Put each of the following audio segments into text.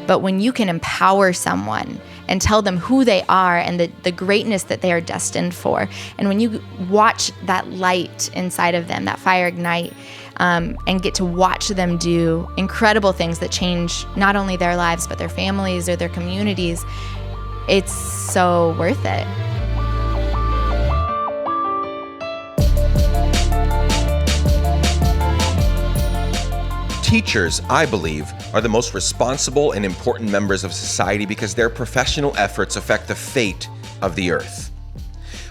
But when you can empower someone and tell them who they are and the greatness that they are destined for, and when you watch that light inside of them, that fire ignite, and get to watch them do incredible things that change not only their lives, but their families or their communities, it's so worth it. Teachers, I believe, are the most responsible and important members of society because their professional efforts affect the fate of the earth.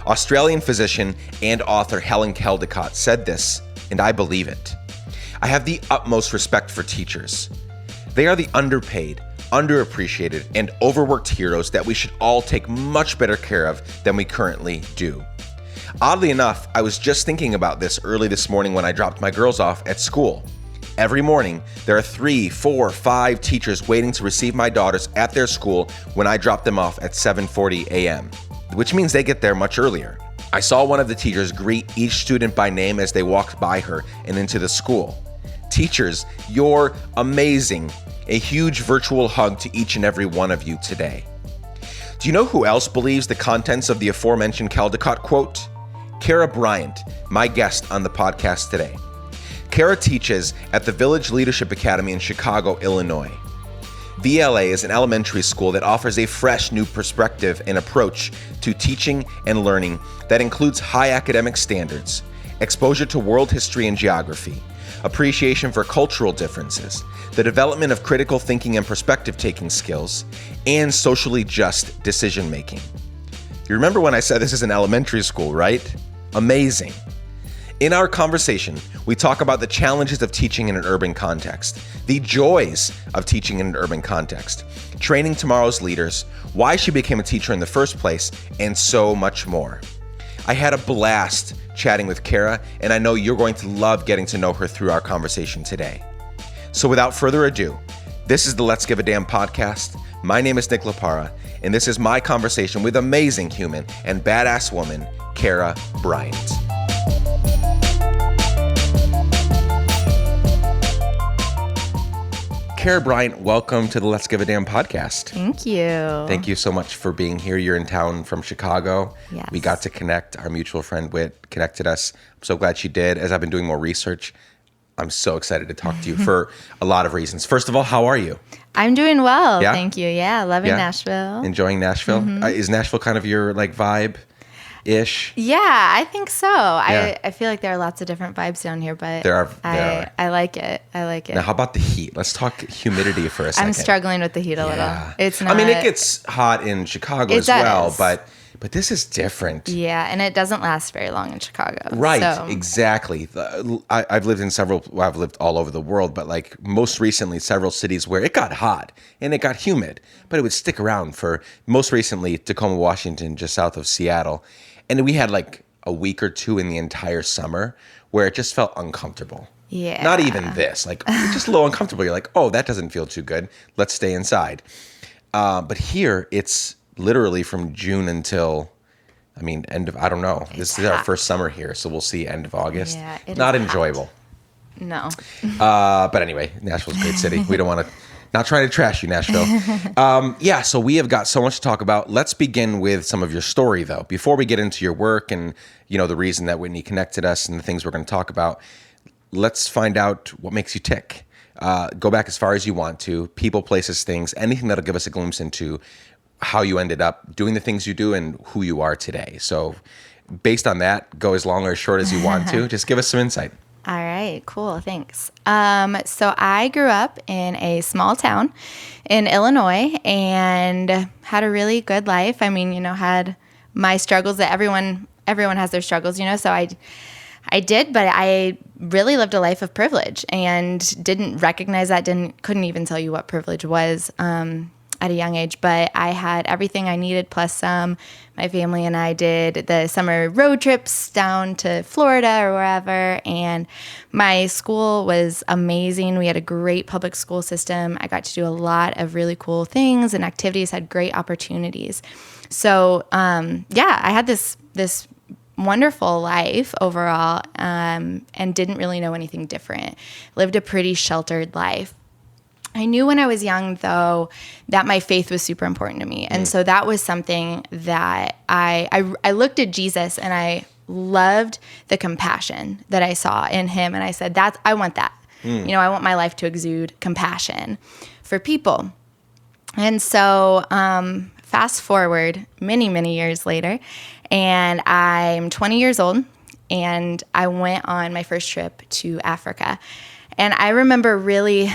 Australian physician and author Helen Caldicott said this, and I believe it. I have the utmost respect for teachers. They are the underpaid, underappreciated, and overworked heroes that we should all take much better care of than we currently do. Oddly enough, I was just thinking about this early this morning when I dropped my girls off at school. Every morning, there are 3, 4, 5 teachers waiting to receive my daughters at their school when I drop them off at 7:40 a.m., which means they get there much earlier. I saw one of the teachers greet each student by name as they walked by her and into the school. Teachers, you're amazing. A huge virtual hug to each and every one of you today. Do you know who else believes the contents of the aforementioned Caldicott quote? Kara Bryant, my guest on the podcast today. Kara teaches at the Village Leadership Academy in Chicago, Illinois. VLA is an elementary school that offers a fresh new perspective and approach to teaching and learning that includes high academic standards, exposure to world history and geography, appreciation for cultural differences, the development of critical thinking and perspective-taking skills, and socially just decision-making. You remember when I said this is an elementary school, right? Amazing. In our conversation, we talk about the challenges of teaching in an urban context, the joys of teaching in an urban context, training tomorrow's leaders, why she became a teacher in the first place, and so much more. I had a blast chatting with Kara, and I know you're going to love getting to know her through our conversation today. So without further ado, this is the Let's Give a Damn podcast. My name is Nick LaPara, and this is my conversation with amazing human and badass woman, Kara Bryant. Kara Bryant, welcome to the Let's Give a Damn podcast. Thank you. Thank you so much for being here. You're in town from Chicago. Yes. We got to connect. Our mutual friend Whit connected us. I'm so glad she did. As I've been doing more research, I'm so excited to talk to you for a lot of reasons. First of all, how are you? I'm doing well. Yeah? Thank you. Yeah, loving Nashville. Enjoying Nashville? Mm-hmm. Is Nashville kind of your vibe-ish? Yeah, I think so. Yeah. I feel like there are lots of different vibes down here, but there are. I like it. Now, how about the heat? Let's talk humidity for a second. I'm struggling with the heat a little. It's not. I mean, it gets hot in Chicago as well, but this is different. Yeah, and it doesn't last very long in Chicago. Right, so. Exactly. I've lived all over the world, but most recently, several cities where it got hot and it got humid, but it would stick around for most recently Tacoma, Washington, just south of Seattle. And we had a week or two in the entire summer where it just felt uncomfortable. Yeah. Not even this, just a little uncomfortable. You're like, oh, that doesn't feel too good. Let's stay inside. But here it's literally from June until, end of, I don't know. This is our first summer here, so we'll see end of August. Yeah, not enjoyable. No. But anyway, Nashville's a great city. We don't want to, not trying to trash you, Nashville. So we have got so much to talk about. Let's begin with some of your story, though. Before we get into your work and, the reason that Whitney connected us and the things we're going to talk about, let's find out what makes you tick. Go back as far as you want to. People, places, things, anything that'll give us a glimpse into how you ended up doing the things you do and who you are today. So based on that, go as long or as short as you want to. Just give us some insight. All right, cool, thanks. So I grew up in a small town in Illinois and had a really good life. Had my struggles that everyone has their struggles, so I did, but I really lived a life of privilege and didn't recognize that, couldn't even tell you what privilege was at a young age, but I had everything I needed plus some. My family and I did the summer road trips down to Florida or wherever, and my school was amazing. We had a great public school system. I got to do a lot of really cool things and activities, had great opportunities. So, I had this wonderful life overall, and didn't really know anything different. Lived a pretty sheltered life. I knew when I was young, though, that my faith was super important to me. And so that was something that I looked at Jesus, and I loved the compassion that I saw in him. And I said, I want that. I want my life to exude compassion for people. And so fast forward many, many years later, and I'm 20 years old, and I went on my first trip to Africa. And I remember really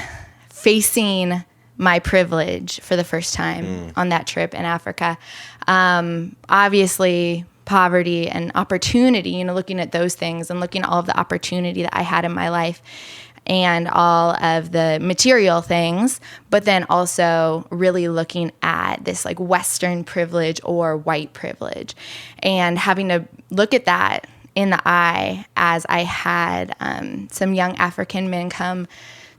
facing my privilege for the first time on that trip in Africa. Obviously, poverty and opportunity, looking at those things and looking at all of the opportunity that I had in my life and all of the material things, but then also really looking at this like Western privilege or white privilege, and having to look at that in the eye as I had some young African men come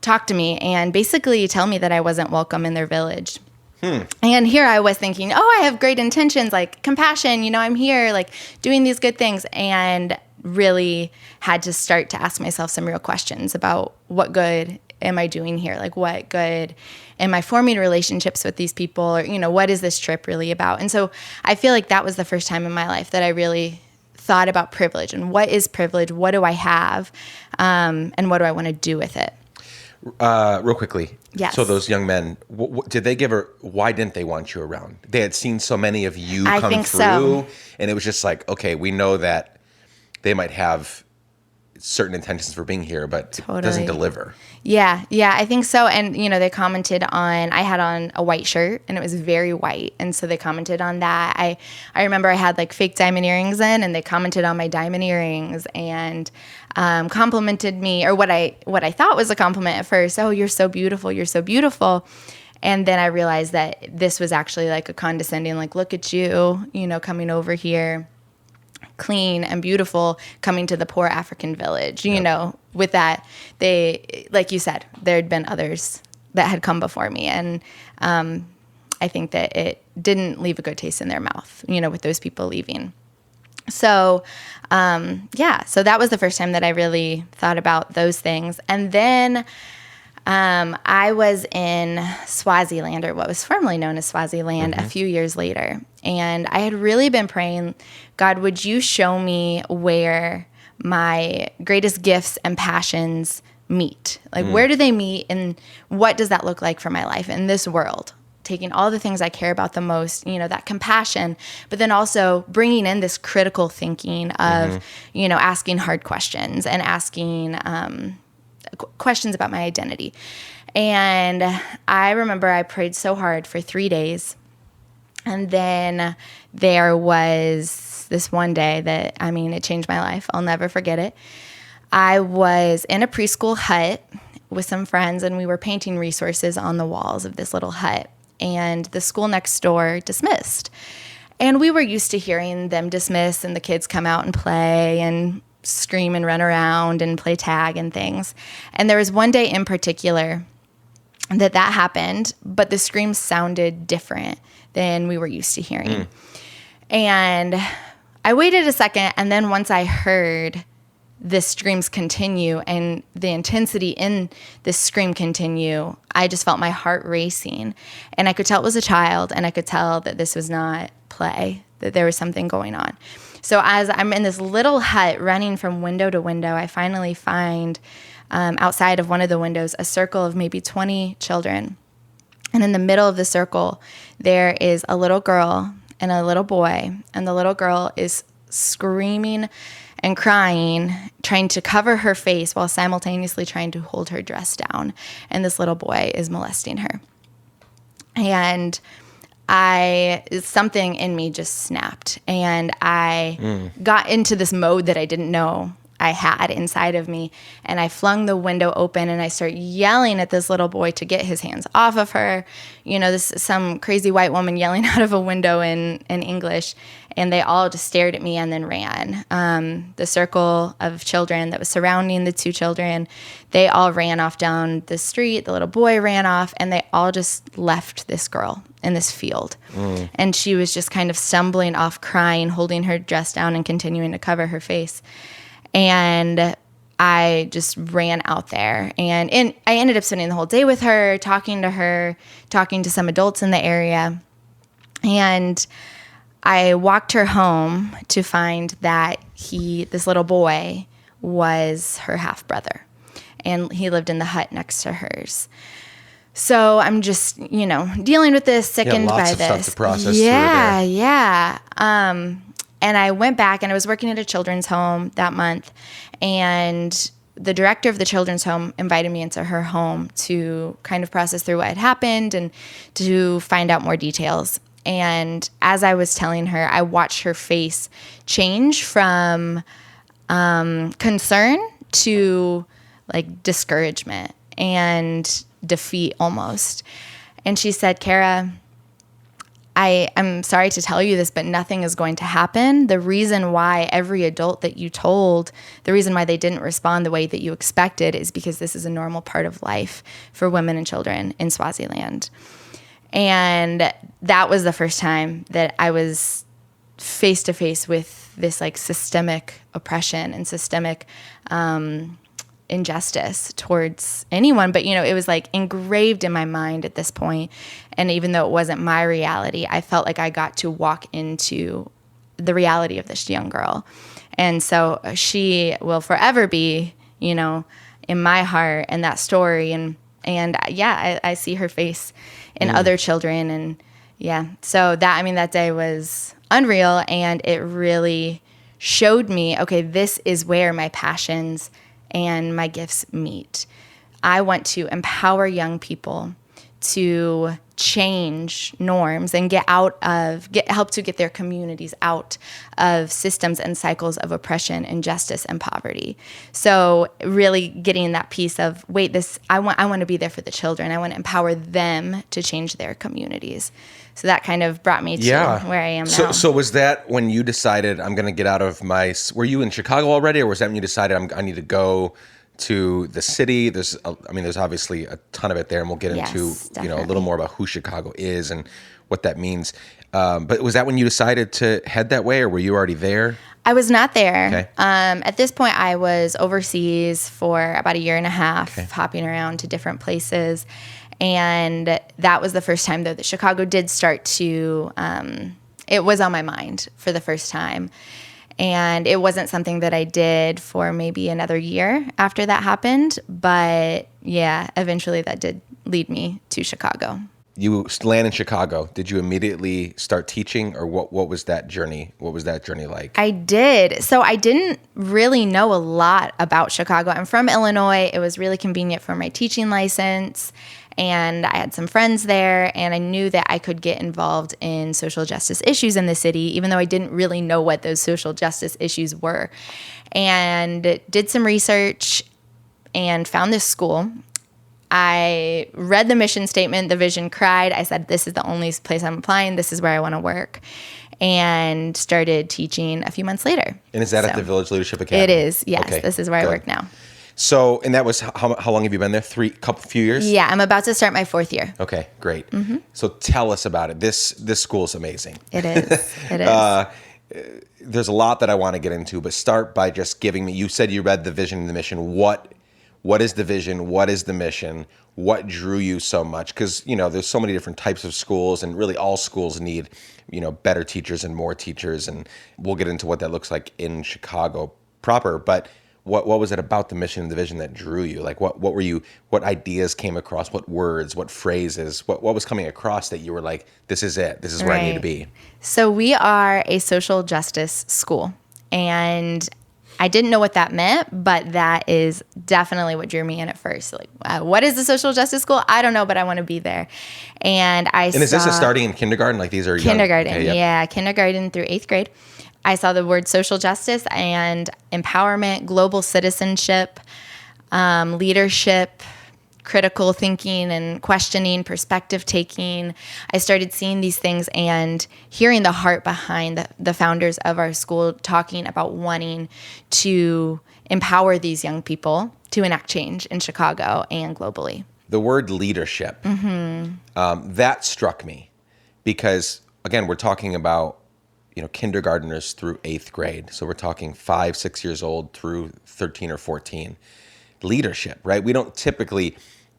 talk to me and basically tell me that I wasn't welcome in their village. And here I was thinking, I have great intentions, like compassion, I'm here like doing these good things, and really had to start to ask myself some real questions about what good am I doing here? Like what good am I forming relationships with these people? Or, what is this trip really about? And so I feel like that was the first time in my life that I really thought about privilege and what is privilege? What do I have? And what do I want to do with it? Real quickly. Yes. So those young men, did they why didn't they want you around? They had seen so many of you I come think through, so. And it was just like, okay, we know that they might have certain intentions for being here, but it doesn't deliver. Yeah, I think so. And, they commented on, I had on a white shirt and it was very white. And so they commented on that. I remember I had like fake diamond earrings in, and they commented on my diamond earrings and complimented me, or what I thought was a compliment at first. Oh, you're so beautiful. You're so beautiful. And then I realized that this was actually like a condescending, like, look at you, coming over here, clean and beautiful, coming to the poor African village. With that, they, like you said, there had been others that had come before me. And I think that it didn't leave a good taste in their mouth, with those people leaving. So, so that was the first time that I really thought about those things. And then I was in Swaziland, or what was formerly known as Swaziland, a few years later. And I had really been praying, God, would you show me where my greatest gifts and passions meet? Like, where do they meet, and what does that look like for my life in this world? Taking all the things I care about the most, that compassion, but then also bringing in this critical thinking of, asking hard questions and asking questions about my identity. And I remember I prayed so hard for 3 days. And then there was this one day that, it changed my life. I'll never forget it. I was in a preschool hut with some friends, and we were painting resources on the walls of this little hut. And the school next door dismissed. And we were used to hearing them dismiss and the kids come out and play and scream and run around and play tag and things. And there was one day in particular that happened, but the screams sounded different than we were used to hearing. And I waited a second, and then once I heard the screams continue and the intensity in this scream continue, I just felt my heart racing. And I could tell it was a child, and I could tell that this was not play, that there was something going on. So as I'm in this little hut running from window to window, I finally find outside of one of the windows a circle of maybe 20 children. And in the middle of the circle, there is a little girl and a little boy. And the little girl is screaming and crying, trying to cover her face while simultaneously trying to hold her dress down. And this little boy is molesting her. And something in me just snapped. And I got into this mode that I didn't know I had inside of me. And I flung the window open, and I start yelling at this little boy to get his hands off of her. This is some crazy white woman yelling out of a window in English. And they all just stared at me and then ran. The circle of children that was surrounding the two children, they all ran off down the street. The little boy ran off, and they all just left this girl in this field. And she was just kind of stumbling off, crying, holding her dress down and continuing to cover her face. And I just ran out there, and I ended up spending the whole day with her, talking to some adults in the area. And I walked her home to find that this little boy was her half brother, and he lived in the hut next to hers. So I'm just, dealing with this, sickened by this. Lots of stuff to process through there. Yeah. And I went back, and I was working at a children's home that month, and the director of the children's home invited me into her home to kind of process through what had happened and to find out more details. And as I was telling her, I watched her face change from concern to like discouragement and defeat almost. And she said, Kara, I'm sorry to tell you this, but nothing is going to happen. The reason why every adult that you told, the reason why they didn't respond the way that you expected is because this is a normal part of life for women and children in Swaziland. And that was the first time that I was face to face with this like systemic oppression and systemic injustice towards anyone. But, it was like engraved in my mind at this point. And even though it wasn't my reality, I felt like I got to walk into the reality of this young girl. And so she will forever be, in my heart and that story. And I see her face in other children. And so that day was unreal. And it really showed me, okay, this is where my passions and my gifts meet. I want to empower young people to change norms and help to get their communities out of systems and cycles of oppression, injustice, and poverty. So really getting that piece of, I want to be there for the children. I want to empower them to change their communities. So that kind of brought me to where I am now. So was that when you decided I'm going to get out of were you in Chicago already, or was that when you decided I need to go to the city? There's obviously a ton of it there, and we'll get into, a little more about who Chicago is and what that means. But was that when you decided to head that way, or were you already there? I was not there. Okay. At this point, I was overseas for about a year and a half, hopping around to different places. And that was the first time, though, that Chicago did start to, it was on my mind for the first time. And it wasn't something that I did for maybe another year after that happened. But eventually that did lead me to Chicago. You land in Chicago. Did you immediately start teaching, or what was that journey? What was that journey like? I did. So I didn't really know a lot about Chicago. I'm from Illinois. It was really convenient for my teaching license. And I had some friends there, and I knew that I could get involved in social justice issues in the city, even though I didn't really know what those social justice issues were. And did some research and found this school. I read the mission statement, the vision, cried. I said, this is the only place I'm applying. This is where I want to work. And started teaching a few months later. And is that at the Village Leadership Academy? It is, yes. Okay, this is where I work now. So, and that was, how long have you been there? Few years? Yeah, I'm about to start my 4th year. Okay, great. Mm-hmm. So tell us about it. This school is amazing. It is. It is. There's a lot that I want to get into, but start by just giving me, you said you read the vision and the mission. What is the vision? What is the mission? What drew you so much? Because, there's so many different types of schools, and really all schools need, better teachers and more teachers. And we'll get into what that looks like in Chicago proper. But what was it about the mission and the vision that drew you? Like, what ideas came across? What words, what phrases, what was coming across that you were like, this is it. This is where I need to be. So we are a social justice school, and I didn't know what that meant, but that is definitely what drew me in at first. Like, what is the social justice school? I don't know, but I want to be there. And is this starting in kindergarten? Like, these are kindergarten? Okay, yep. Yeah, kindergarten through 8th grade. I saw the word social justice and empowerment, global citizenship, leadership, critical thinking and questioning, perspective taking. I started seeing these things and hearing the heart behind the founders of our school talking about wanting to empower these young people to enact change in Chicago and globally. The word leadership, that struck me because, again, we're talking about kindergartners through 8th grade. So we're talking 5, 6 years old through 13 or 14. Leadership, right? We don't typically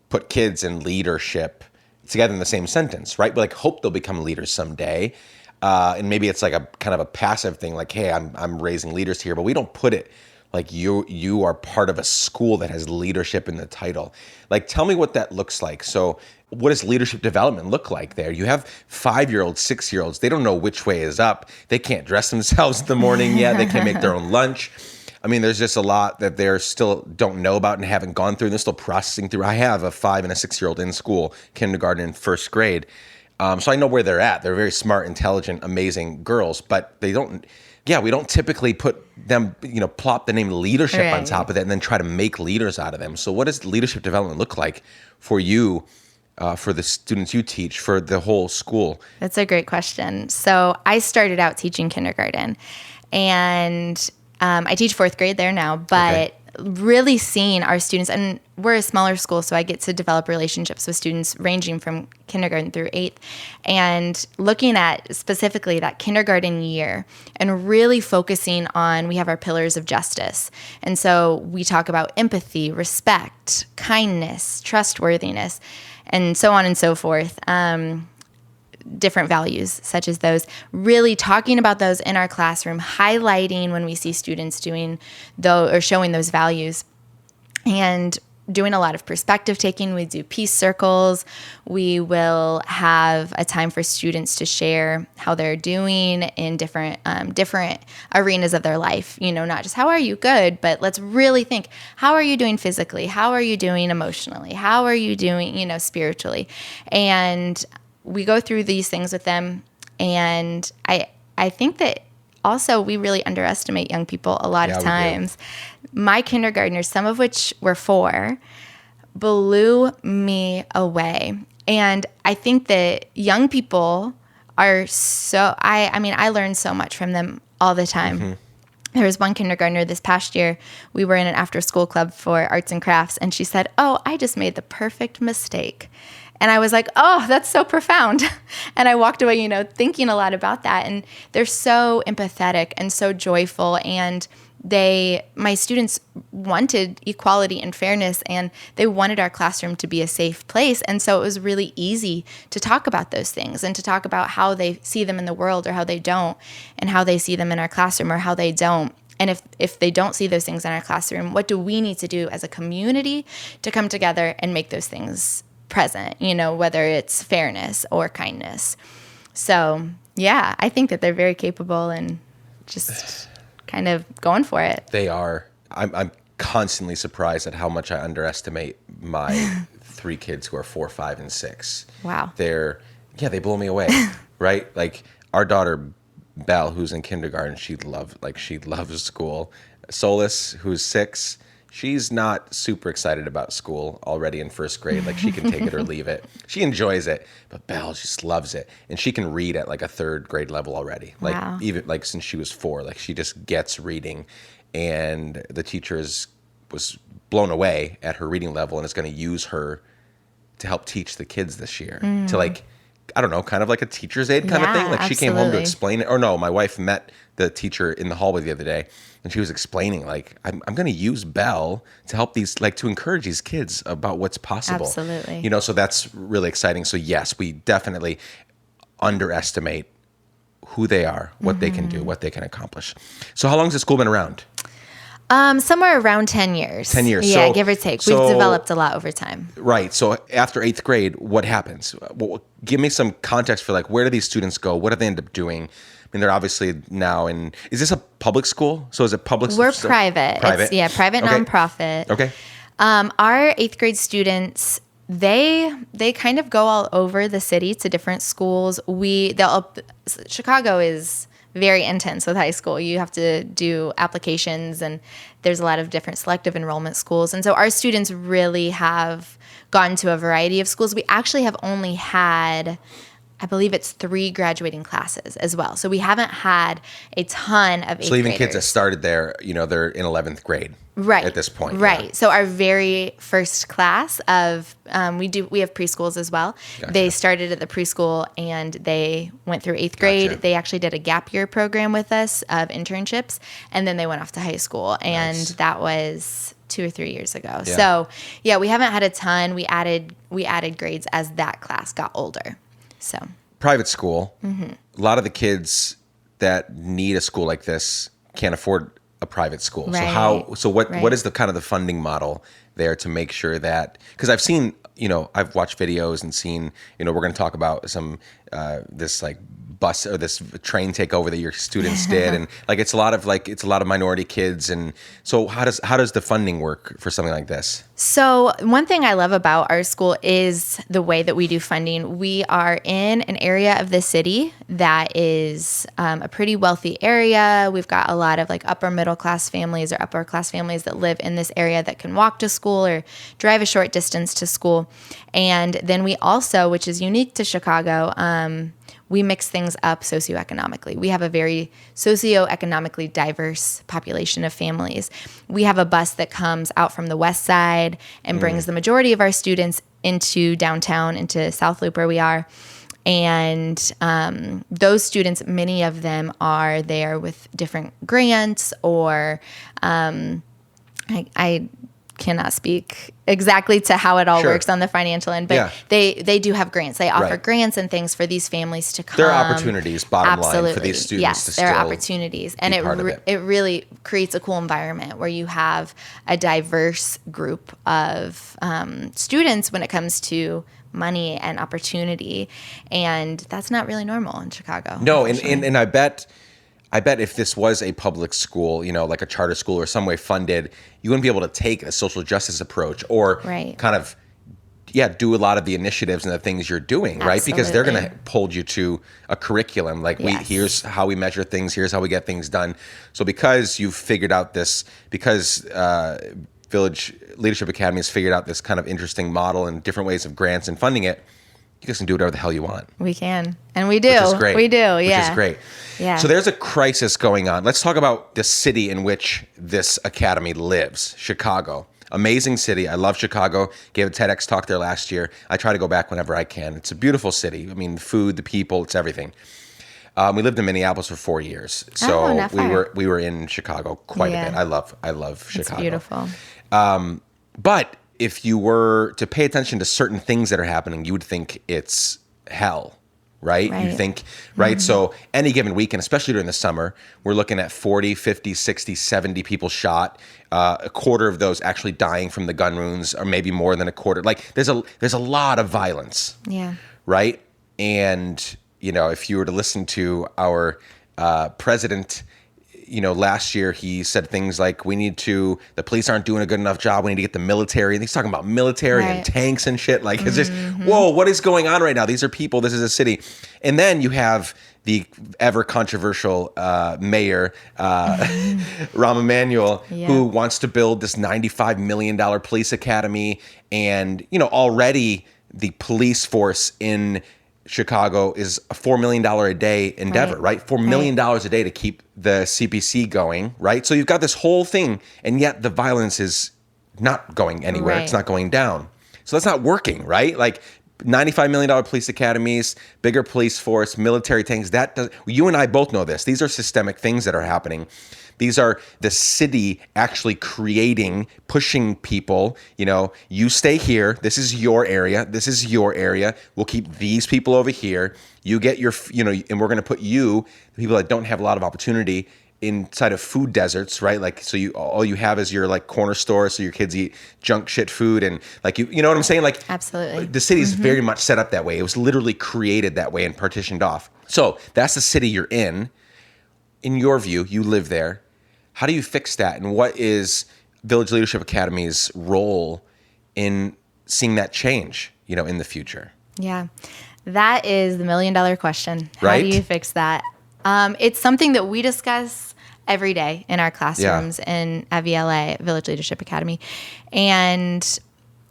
put kids in leadership together in the same sentence, right? We hope they'll become leaders someday. And maybe it's like a kind of a passive thing, like, hey, I'm raising leaders here, but we don't put it like you are part of a school that has leadership in the title. Tell me what that looks like. So what does leadership development look like there? You have 5-year-olds, 6-year-olds. They don't know which way is up. They can't dress themselves in the morning yet. They can't make their own lunch. I mean, there's just a lot that they're still don't know about and haven't gone through. And they're still processing through. I have a 5 and a 6-year-old in school, kindergarten and first grade. So I know where they're at. They're very smart, intelligent, amazing girls, but we don't typically put them, plop the name leadership on top of that and then try to make leaders out of them. So what does leadership development look like for you, for the students you teach, for the whole school? That's a great question. So I started out teaching kindergarten, and I teach 4th grade there now, but really seeing our students, and we're a smaller school, so I get to develop relationships with students ranging from kindergarten through 8th, and looking at specifically that kindergarten year and really focusing on, we have our pillars of justice. And so we talk about empathy, respect, kindness, trustworthiness, and so on and so forth. Different values such as those, really talking about those in our classroom, highlighting when we see students doing those or showing those values, and doing a lot of perspective taking. We do peace circles. We will have a time for students to share how they're doing in different arenas of their life. Not just how are you good, but let's really think, how are you doing physically? How are you doing emotionally? How are you doing, spiritually? And we go through these things with them, and I think that also we really underestimate young people a lot of times. My kindergartners, some of which were 4, blew me away. And I think that young people are so, I learned so much from them all the time. Mm-hmm. There was one kindergartner this past year, we were in an after-school club for arts and crafts, and she said, "Oh, I just made the perfect mistake." And I was like, oh, that's so profound. And I walked away, thinking a lot about that. And they're so empathetic and so joyful. And my students wanted equality and fairness, and they wanted our classroom to be a safe place. And so it was really easy to talk about those things and to talk about how they see them in the world or how they don't, and how they see them in our classroom or how they don't. And if they don't see those things in our classroom, what do we need to do as a community to come together and make those things present, whether it's fairness or kindness. So, yeah, I think that they're very capable and just kind of going for it. They are. I'm constantly surprised at how much I underestimate my 3 kids who are 4, 5, and 6. Wow. They blow me away, right? Like our daughter, Belle, who's in kindergarten, she loves school. Solus, who's 6, she's not super excited about school already in first grade. She can take it or leave it. She enjoys it, but Belle just loves it. And she can read at a 3rd grade level already. Wow. Even since she was 4, she just gets reading. And the teacher was blown away at her reading level and is going to use her to help teach the kids this year to I don't know, kind of like a teacher's aide kind of thing. She came home to explain it. Or no, my wife met the teacher in the hallway the other day, and she was explaining, I'm going to use Belle to help these, to encourage these kids about what's possible. Absolutely. So that's really exciting. So yes, we definitely underestimate who they are, what they can do, what they can accomplish. So how long has the school been around? Somewhere around 10 years. 10 years. Yeah, so, give or take. We've developed a lot over time. Right. So after 8th grade, what happens? Well, give me some context for where do these students go? What do they end up doing? I mean, they're obviously now in, is this a public school? So is it public? We're private. Private? Private nonprofit. Okay. Our 8th grade students, they kind of go all over the city to different schools. Chicago is very intense with high school. You have to do applications, and there's a lot of different selective enrollment schools. And so our students really have gone to a variety of schools. We actually have only had I believe it's 3 graduating classes as well. So we haven't had a ton of 8th So even graders. kids that started there, they're in 11th grade right at this point. Right. Yeah. So our very first class of we have preschools as well. Gotcha. They started at the preschool and they went through 8th grade. Gotcha. They actually did a gap year program with us of internships, and then they went off to high school. And Nice. that was 2 or 3 years ago. Yeah. So yeah, we haven't had a ton. We added grades as that class got older. So Private school, a lot of the kids that need a school like this can't afford a private school. Right. What is the kind of the funding model there to make sure that, because I've seen, I've watched videos and seen, we're going to talk about some, this like bus or this train takeover that your students did. And it's a lot of minority kids. And so how does the funding work for something like this? So one thing I love about our school is the way that we do funding. We are in an area of the city that is a pretty wealthy area. We've got a lot of like upper middle class families or upper class families that live in this area that can walk to school or drive a short distance to school. And then we also, which is unique to Chicago, we mix things up socioeconomically. We have a very socioeconomically diverse population of families. We have a bus that comes out from the west side and brings the majority of our students into downtown, into South Loop where we are. And those students, many of them are there with different grants or I cannot speak exactly to how it all Sure. works on the financial end, but Yeah. they do have grants. They offer Right. grants and things for these families to come. There are opportunities, bottom Absolutely. line, for these students yes, to there are still opportunities. And be part of it. it really creates a cool environment where you have a diverse group of students when it comes to money and opportunity. And that's not really normal in Chicago. No, unfortunately. and I bet if this was a public school, like a charter school or some way funded, you wouldn't be able to take a social justice approach or Right. kind of, do a lot of the initiatives and the things you're doing, right? Because they're going to Absolutely. hold you to a curriculum. Like Yes. here's how we measure things, here's how we get things done. So because you've figured out this, Village Leadership Academy has figured out this kind of interesting model and different ways of grants and funding it, you guys can do whatever the hell you want. We can. And we do. Which is great. We do, yeah. Which is great. Yeah. So there's a crisis going on. Let's talk about the city in which this academy lives, Chicago. Amazing city. I love Chicago. Gave a TEDx talk there last year. I try to go back whenever I can. It's a beautiful city. I mean, the food, the people, it's everything. We lived in Minneapolis for 4 years. So not far. we were in Chicago quite Yeah. a bit. I love Chicago. It's beautiful. But if you were to pay attention to certain things that are happening, you would think it's hell, right? You Right. think, right? So any given weekend, especially during the summer, we're looking at 40, 50, 60, 70 people shot, a quarter of those actually dying from the gun wounds, or maybe more than a quarter. Like there's a lot of violence, Yeah. right? And, if you were to listen to our president, last year he said things like, the police aren't doing a good enough job. We need to get the military. And he's talking about military and Right. tanks and shit. Like, it's just, whoa, what is going on right now? These are people. This is a city. And then you have the ever controversial mayor, Rahm Emanuel, Yeah. who wants to build this $95 million police academy. And, already the police force in Chicago is a $4 million a day endeavor, right? $4 million a day to keep the CPC going, right? So you've got this whole thing, and yet the violence is not going anywhere. Right. It's not going down. So that's not working, right? Like $95 million police academies, bigger police force, military tanks. You and I both know this. These are systemic things that are happening. These are the city actually creating, pushing people, you stay here. This is your area. This is your area. We'll keep these people over here. You get your, and we're going to put the people that don't have a lot of opportunity, inside of food deserts, right? Like, so all you have is your like corner store, so your kids eat junk shit food, and like, you know what I'm saying? Like, Absolutely. the city is very much set up that way. It was literally created that way and partitioned off. So that's the city you're in. In your view, you live there. How do you fix that? And what is Village Leadership Academy's role in seeing that change, in the future? Yeah. That is the $1 million question. How Right? do you fix that? It's something that we discuss every day in our classrooms in at VLA, Village Leadership Academy. And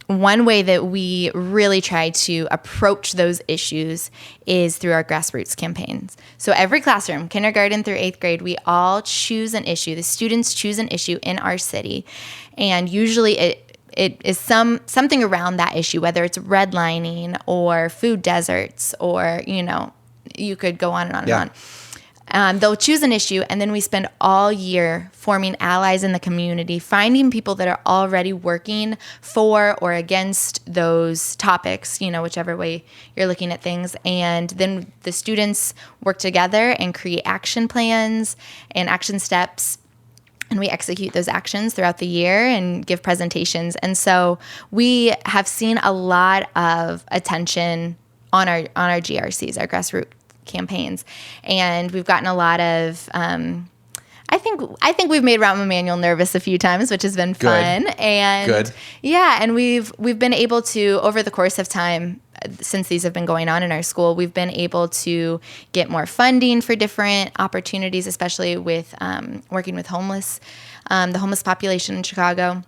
one way that we really try to approach those issues is through our grassroots campaigns. So every classroom, kindergarten through 8th grade, we all choose an issue. The students choose an issue in our city. And usually it is something around that issue, whether it's redlining or food deserts or, you could go on and on and on. They'll choose an issue, and then we spend all year forming allies in the community, finding people that are already working for or against those topics, whichever way you're looking at things. And then the students work together and create action plans and action steps. And we execute those actions throughout the year and give presentations. And so we have seen a lot of attention on our GRCs, our grassroots campaigns, and we've gotten a lot of I think we've made Rahm Emanuel nervous a few times, which has been fun. And and we've been able to, over the course of time, since these have been going on in our school, we've been able to get more funding for different opportunities, especially with working with the homeless population in Chicago.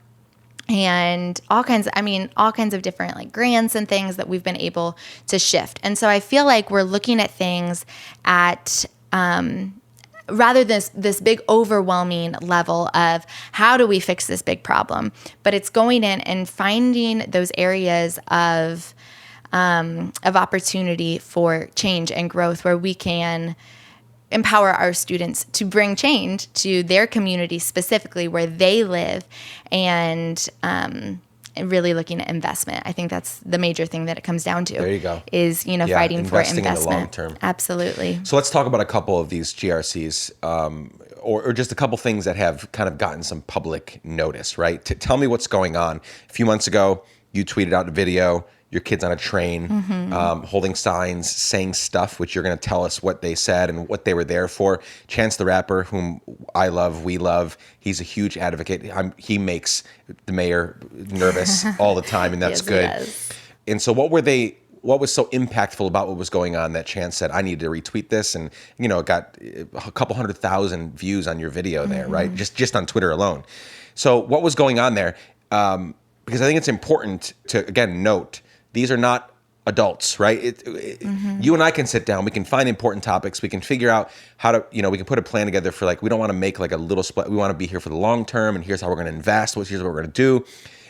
And all kinds of different like grants and things that we've been able to shift. And so I feel like we're looking at things at rather than this big overwhelming level of how do we fix this big problem, but it's going in and finding those areas of opportunity for change and growth where we can empower our students to bring change to their community, specifically where they live, and really looking at investment. I think that's the major thing that it comes down to. There you go. Is fighting for investment in the long term. Absolutely. So let's talk about a couple of these GRCs, or just a couple things that have kind of gotten some public notice. Right? Tell me what's going on. A few months ago, you tweeted out a video. Your kids on a train, holding signs, saying stuff, which you're going to tell us what they said and what they were there for. Chance the Rapper, whom we love, he's a huge advocate. He makes the mayor nervous all the time, and that's good. And so what was so impactful about what was going on that Chance said, I need to retweet this? And, it got a couple 100,000 views on your video there, right? Just on Twitter alone. So what was going on there? Because I think it's important to, again, note, these are not adults, right? You and I can sit down. We can find important topics. We can figure out how to, we can put a plan together for we don't want to make a little split. We want to be here for the long term, and here's how we're going to invest. Here's what we're going to do.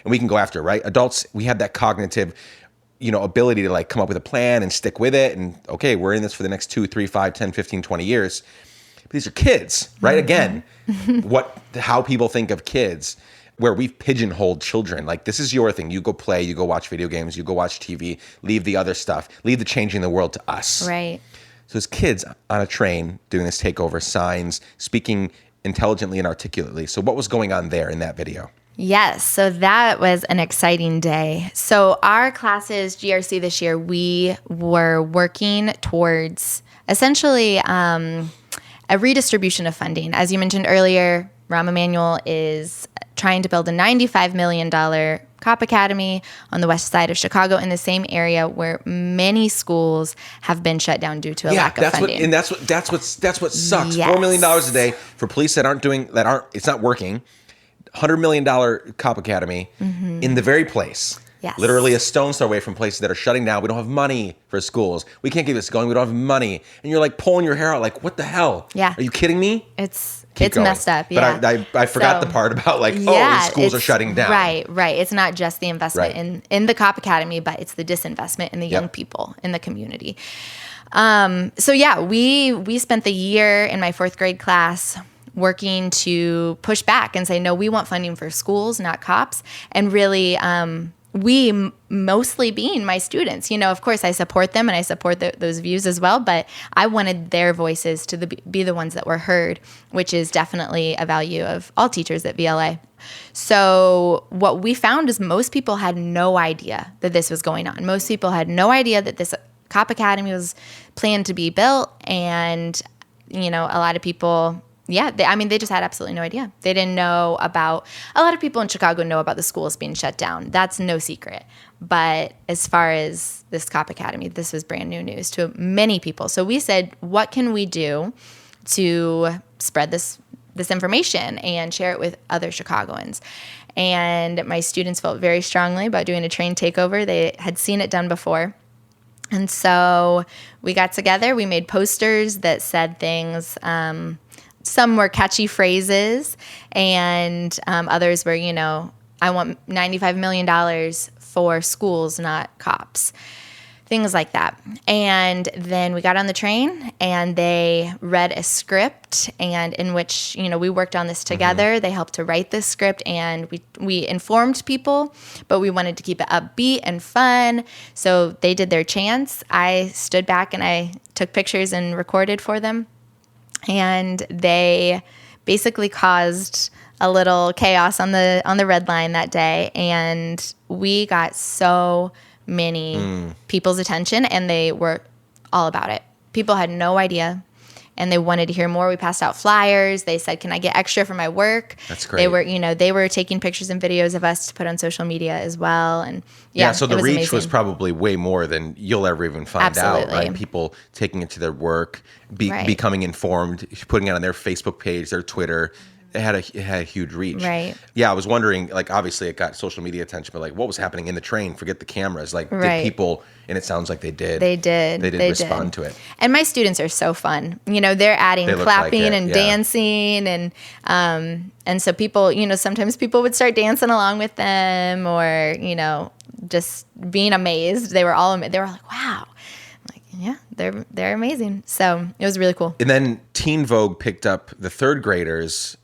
And we can go after it, right? Adults, we have that cognitive, ability to come up with a plan and stick with it. And okay, we're in this for the next 2, 3, 5, 10, 15, 20 years. But these are kids, right? Again, how people think of kids, where we've pigeonholed children. This is your thing. You go play, you go watch video games, you go watch TV, leave the other stuff, leave the changing the world to us. Right. So as kids on a train doing this takeover, signs, speaking intelligently and articulately. So what was going on there in that video? Yes, so that was an exciting day. So our classes, GRC this year, we were working towards essentially a redistribution of funding. As you mentioned earlier, Rahm Emanuel is trying to build a $95 million cop academy on the west side of Chicago, in the same area where many schools have been shut down due to a lack of funding. That's what sucks. Yes. $4 million a day for police that it's not working. $100 million cop academy in the very place. Yes. Literally a stone's throw away from places that are shutting down. We don't have money for schools. We can't keep this going. We don't have money. And you're pulling your hair out what the hell? Yeah. Are you kidding me? It's messed up. Yeah. But I forgot the part about schools are shutting down. Right. It's not just the investment in the cop academy, but it's the disinvestment in the young people in the community. We spent the year in my 4th grade class working to push back and say, no, we want funding for schools, not cops. And really, we mostly being my students, of course I support them and I support those views as well, but I wanted their voices to be the ones that were heard, which is definitely a value of all teachers at VLA. So what we found is most people had no idea that this was going on. Most people had no idea that this cop academy was planned to be built. And, a lot of people, they just had absolutely no idea. They didn't know about, a lot of people in Chicago know about the schools being shut down. That's no secret. But as far as this cop academy, this was brand new news to many people. So we said, what can we do to spread this information and share it with other Chicagoans? And my students felt very strongly about doing a train takeover. They had seen it done before. And so we got together, we made posters that said things. Some were catchy phrases, and others were, I want $95 million for schools, not cops. Things like that. And then we got on the train and they read a script, and in which, we worked on this together. Mm-hmm. They helped to write this script, and we informed people, but we wanted to keep it upbeat and fun. So they did their chants. I stood back and I took pictures and recorded for them. And they basically caused a little chaos on the red line that day. And we got so many people's attention, and they were all about it. People had no idea, and they wanted to hear more. We passed out flyers. They said, "Can I get extra for my work?" That's great. They were taking pictures and videos of us to put on social media as well. And so the reach amazing. Was probably way more than you'll ever even find out, right? People taking it to their work, becoming informed, putting it on their Facebook page, their Twitter. It had a huge reach. Right. Yeah, I was wondering, obviously it got social media attention, but what was happening in the train? Forget the cameras. Did people, and it sounds like they did. They did respond to it. And my students are so fun. They're adding clapping and dancing, and so people, sometimes people would start dancing along with them, or, just being amazed. They were like, wow. Yeah, they're amazing. So it was really cool. And then Teen Vogue picked up the third graders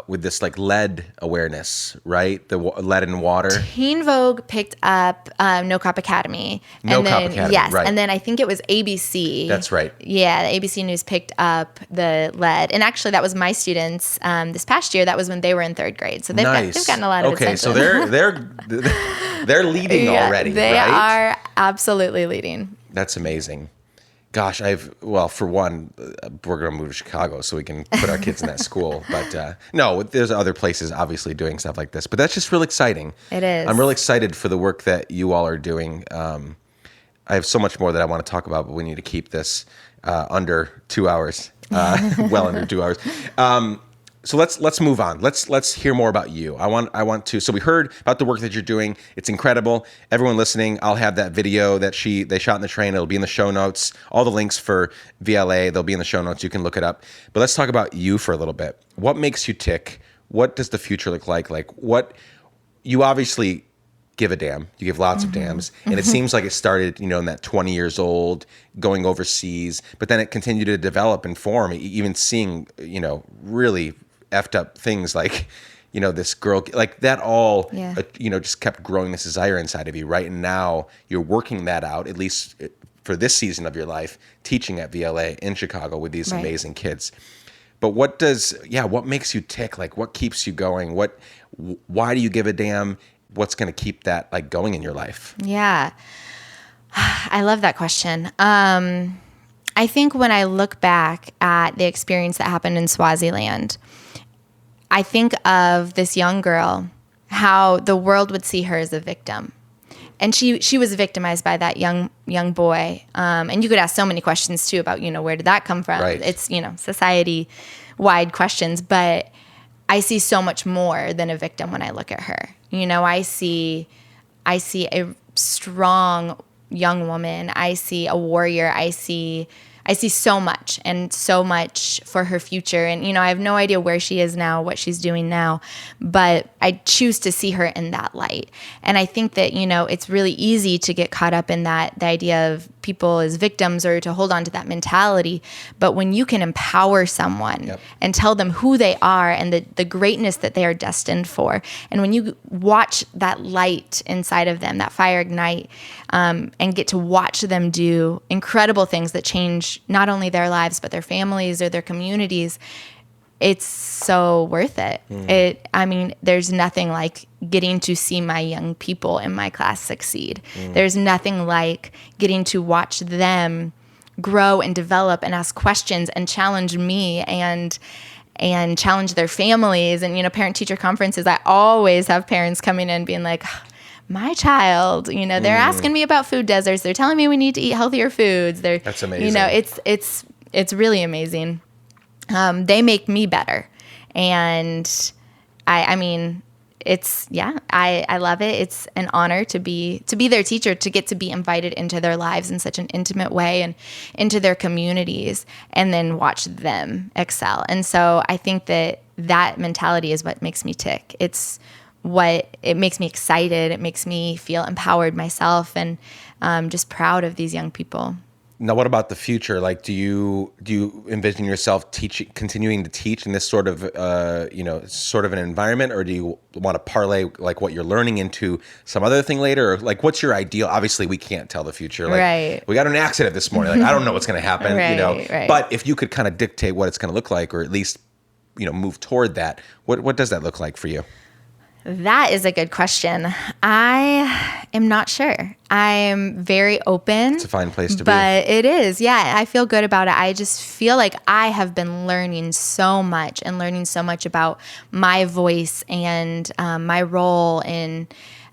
with this lead awareness, right? The lead in water. Teen Vogue picked up No Cop Academy. Cop Academy, yes, right. And then I think it was ABC. That's right. Yeah, the ABC News picked up the lead. And actually that was my students this past year. That was when they were in third grade. So they've gotten a lot of attention. So they're leading already, they right? They are absolutely leading. That's amazing. Gosh, for one, we're going to move to Chicago so we can put our kids in that school. But no, there's other places obviously doing stuff like this. But that's just really exciting. It is. I'm really excited for the work that you all are doing. I have so much more that I want to talk about, but we need to keep this under 2 hours, well under 2 hours. So let's move on. Let's hear more about you. I want to. So we heard about the work that you're doing. It's incredible. Everyone listening, I'll have that video that they shot in the train. It'll be in the show notes. All the links for VLA, they'll be in the show notes. You can look it up. But let's talk about you for a little bit. What makes you tick? What does the future look like? What you obviously give a damn. You give lots of damns. And it seems like it started, in that 20 years old, going overseas, but then it continued to develop and form, even seeing, really effed up things like, this girl, like that all, just kept growing this desire inside of you, right? And now you're working that out, at least for this season of your life, teaching at VLA in Chicago with these amazing kids. But what makes you tick? What keeps you going? Why do you give a damn? What's going to keep that going in your life? Yeah. I love that question. I think when I look back at the experience that happened in Swaziland, I think of this young girl, how the world would see her as a victim. And she was victimized by that young boy. And you could ask so many questions too about, where did that come from? Right. It's, society-wide questions, but I see so much more than a victim when I look at her. I see a strong young woman. I see a warrior. I see so much, and so much for her future. And, I have no idea where she is now, what she's doing now, but I choose to see her in that light. And I think that, it's really easy to get caught up in the idea of people as victims, or to hold on to that mentality. But when you can empower someone and tell them who they are and the greatness that they are destined for, and when you watch that light inside of them, that fire ignite, and get to watch them do incredible things that change not only their lives, but their families or their communities, it's so worth it. There's nothing like getting to see my young people in my class succeed. There's nothing like getting to watch them grow and develop and ask questions and challenge me and challenge their families. And, parent-teacher conferences, I always have parents coming in being like, my child, they're asking me about food deserts. They're telling me we need to eat healthier foods. That's amazing. It's really amazing. They make me better. And I mean, I love it. It's an honor to be their teacher, to get to be invited into their lives in such an intimate way and into their communities, and then watch them excel. And so I think that mentality is what makes me tick. It makes me excited. It makes me feel empowered myself, and just proud of these young people. Now, what about the future? Like, do you envision yourself continuing to teach in this sort of sort of an environment, or do you want to parlay like what you're learning into some other thing later? Or like, what's your ideal? Obviously, we can't tell the future. Like, right. We got an accident this morning. Like, I don't know what's going to happen. Right. But if you could kind of dictate what it's going to look like, or at least move toward that, what does that look like for you? That is a good question. I am not sure. I'm very open. It's a fine place to be. But it is. Yeah, I feel good about it. I just feel like I have been learning so much about my voice and my role in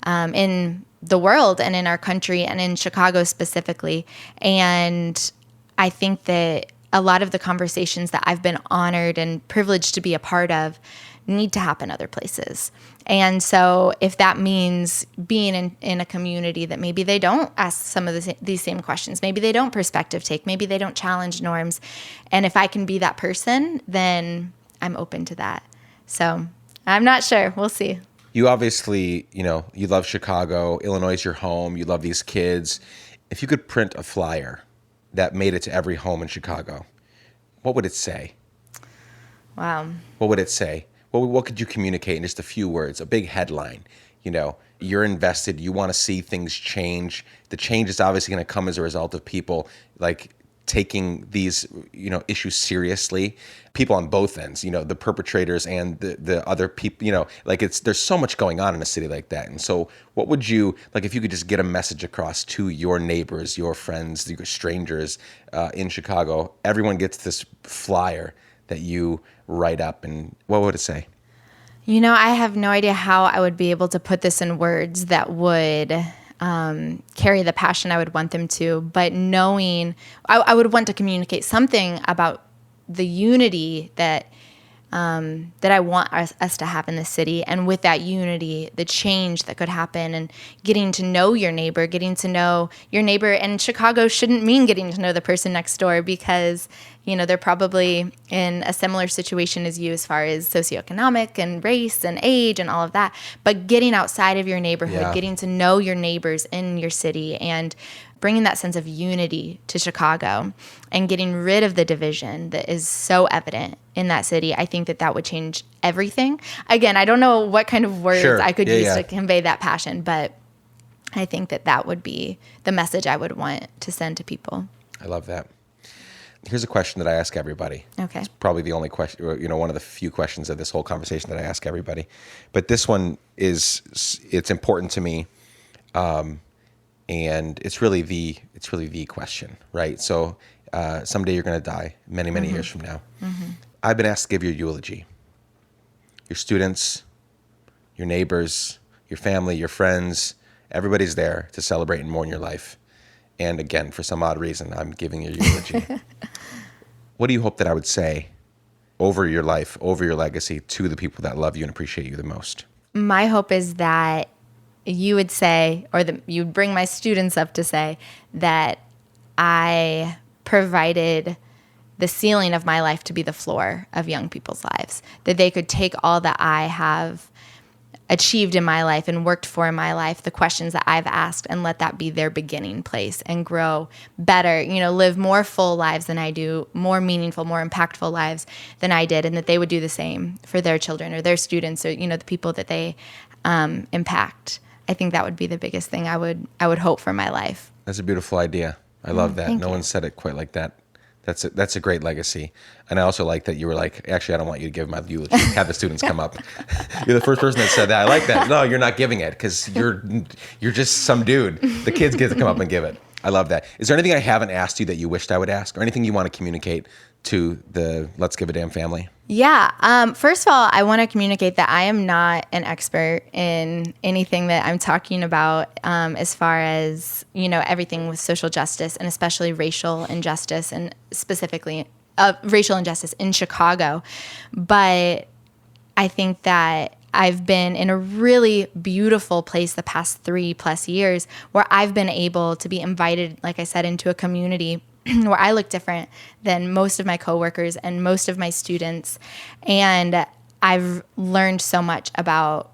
the world and in our country and in Chicago specifically. And I think that a lot of the conversations that I've been honored and privileged to be a part of need to happen other places. And so if that means being in a community that maybe they don't ask some of these same questions, maybe they don't perspective take, maybe they don't challenge norms, and if I can be that person, then I'm open to that. So I'm not sure. We'll see. You obviously, you love Chicago. Illinois is your home. You love these kids. If you could print a flyer that made it to every home in Chicago, what would it say? Wow. What would it say? What could you communicate in just a few words? A big headline. You're invested. You want to see things change. The change is obviously going to come as a result of people like taking these issues seriously. People on both ends. The perpetrators and the other people. There's so much going on in a city like that. And so, what would you like if you could just get a message across to your neighbors, your friends, your strangers in Chicago? Everyone gets this flyer that you write up, and what would it say? I have no idea how I would be able to put this in words that would carry the passion I would want them to, but knowing I would want to communicate something about the unity that I want us to have in the city, and with that unity, the change that could happen, and getting to know your neighbor, and Chicago shouldn't mean getting to know the person next door, because they're probably in a similar situation as you as far as socioeconomic and race and age and all of that. But getting outside of your neighborhood, getting to know your neighbors in your city, and bringing that sense of unity to Chicago, and getting rid of the division that is so evident in that city, I think that would change everything. Again, I don't know what kind of words I could use to convey that passion, but I think that would be the message I would want to send to people. I love that. Here's a question that I ask everybody. Okay. It's probably the only question, one of the few questions of this whole conversation that I ask everybody. But this one it's important to me. And it's really the question, right? So someday you're going to die, many, many years from now. Mm-hmm. I've been asked to give your eulogy. Your students, your neighbors, your family, your friends, everybody's there to celebrate and mourn your life. And again, for some odd reason, I'm giving your eulogy. What do you hope that I would say over your life, over your legacy, to the people that love you and appreciate you the most? My hope is that you would say, or you'd bring my students up to say, that I provided the ceiling of my life to be the floor of young people's lives, that they could take all that I have achieved in my life and worked for in my life, the questions that I've asked, and let that be their beginning place, and grow better, live more full lives than I do, more meaningful, more impactful lives than I did, and that they would do the same for their children or their students, or, the people that they impact. I think that would be the biggest thing I would hope for my life. That's a beautiful idea. I love that. No one said it quite like that. That's a great legacy. And I also like that you were like, actually, I don't want you to give my eulogy. Have the students come up. You're the first person that said that. I like that. No, you're not giving it because you're just some dude. The kids get to come up and give it. I love that. Is there anything I haven't asked you that you wished I would ask, or anything you want to communicate to the Let's Give a Damn family? Yeah. First of all, I want to communicate that I am not an expert in anything that I'm talking about as far as, everything with social justice, and especially racial injustice, and specifically racial injustice in Chicago. But I think that I've been in a really beautiful place the past 3+ years where I've been able to be invited, like I said, into a community where I look different than most of my coworkers and most of my students. And I've learned so much about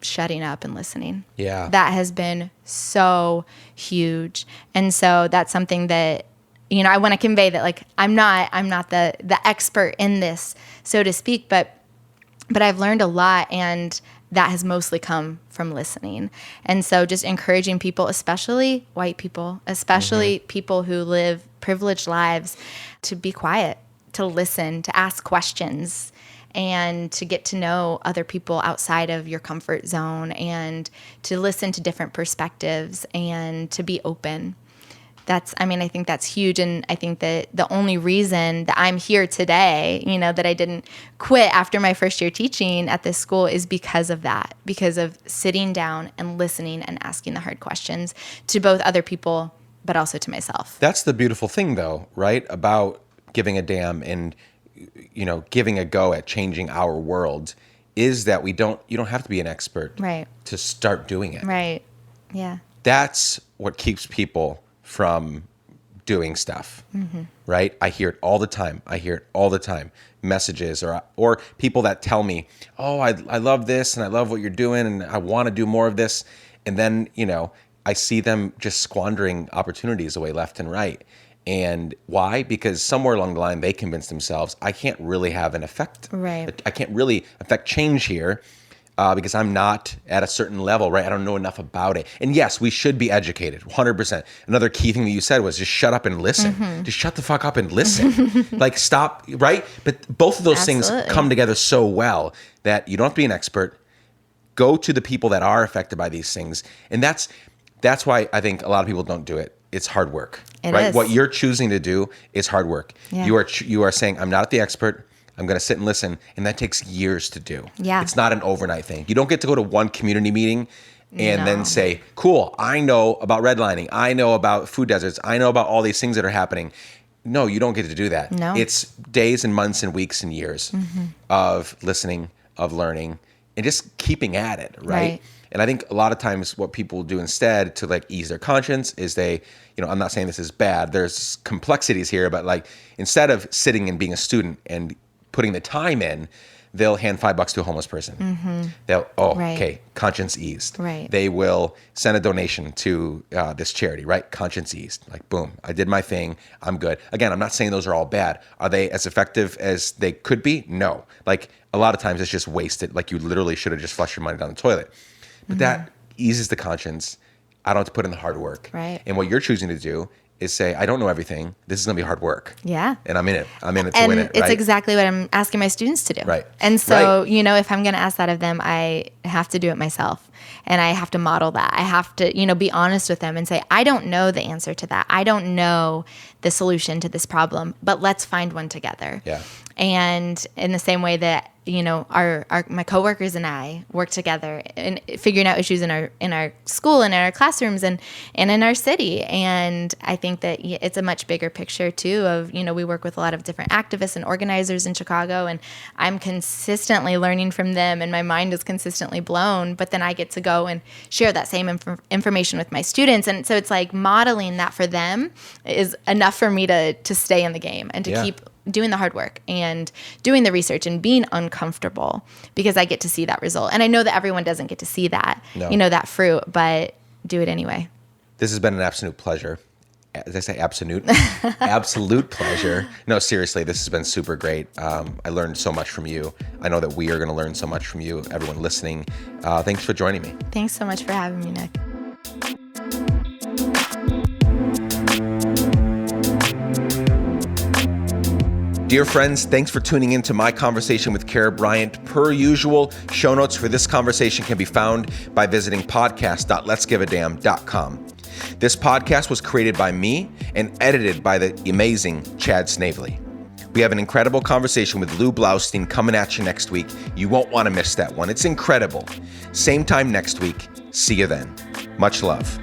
shutting up and listening. Yeah. That has been so huge. And so that's something that, I want to convey that, like, I'm not the expert in this, so to speak, but I've learned a lot, and that has mostly come from listening. And so just encouraging people, especially white people, especially people who live privileged lives, to be quiet, to listen, to ask questions, and to get to know other people outside of your comfort zone, and to listen to different perspectives, and to be open. I think that's huge. And I think that the only reason that I'm here today, that I didn't quit after my first year teaching at this school, is because of that, because of sitting down and listening and asking the hard questions to both other people, but also to myself. That's the beautiful thing, though, right? About giving a damn and, giving a go at changing our world, is that you don't have to be an expert to start doing it. Right. Yeah. That's what keeps people from doing stuff, right? I hear it all the time. Messages or people that tell me, oh, I love this and I love what you're doing and I want to do more of this. And then, I see them just squandering opportunities away left and right. And why? Because somewhere along the line, they convince themselves, I can't really have an effect. Right. I can't really affect change here. Because I'm not at a certain level, right? I don't know enough about it. And yes, we should be educated, 100%. Another key thing that you said was just shut up and listen. Just shut the fuck up and listen. Like, stop, right? But both of those things come together so well that you don't have to be an expert. Go to the people that are affected by these things. And that's why I think a lot of people don't do it. It's hard work, right? Is. What you're choosing to do is hard work. Yeah. You are saying, I'm not the expert. I'm going to sit and listen. And that takes years to do. Yeah. It's not an overnight thing. You don't get to go to one community meeting and then say, cool, I know about redlining. I know about food deserts. I know about all these things that are happening. No, you don't get to do that. No. It's days and months and weeks and years of listening, of learning, and just keeping at it, right? And I think a lot of times what people do instead to like ease their conscience is they, I'm not saying this is bad. There's complexities here, but like instead of sitting and being a student and putting the time in, they'll hand $5 to a homeless person. They'll, okay, conscience eased. Right. They will send a donation to this charity, right? Conscience eased. Like, boom, I did my thing. I'm good. Again, I'm not saying those are all bad. Are they as effective as they could be? No. Like, a lot of times it's just wasted. Like, you literally should have just flushed your money down the toilet. But that eases the conscience. I don't have to put in the hard work. Right. And what you're choosing to do is say, I don't know everything. This is going to be hard work. Yeah. And I'm in it. I'm in it to and win it. It's right? exactly what I'm asking my students to do. Right. And so, if I'm going to ask that of them, I have to do it myself. And I have to model that. I have to, be honest with them and say, I don't know the answer to that. I don't know the solution to this problem, but let's find one together. Yeah. And in the same way that, my coworkers and I work together in figuring out issues in our school and in our classrooms and in our city. And I think that it's a much bigger picture too of, we work with a lot of different activists and organizers in Chicago, and I'm consistently learning from them and my mind is consistently blown, but then I get to go and share that same information with my students. And so it's like modeling that for them is enough for me to stay in the game and to keep doing the hard work and doing the research and being uncomfortable, because I get to see that result. And I know that everyone doesn't get to see that, that fruit, but do it anyway. This has been an absolute pleasure. Did I say absolute? Absolute pleasure. No, seriously, this has been super great. I learned so much from you. I know that we are going to learn so much from you, everyone listening. Thanks for joining me. Thanks so much for having me, Nick. Dear friends, thanks for tuning in to my conversation with Kara Bryant. Per usual, show notes for this conversation can be found by visiting podcast.letsgiveadamn.com. This podcast was created by me and edited by the amazing Chad Snavely. We have an incredible conversation with Lou Blaustein coming at you next week. You won't want to miss that one. It's incredible. Same time next week. See you then. Much love.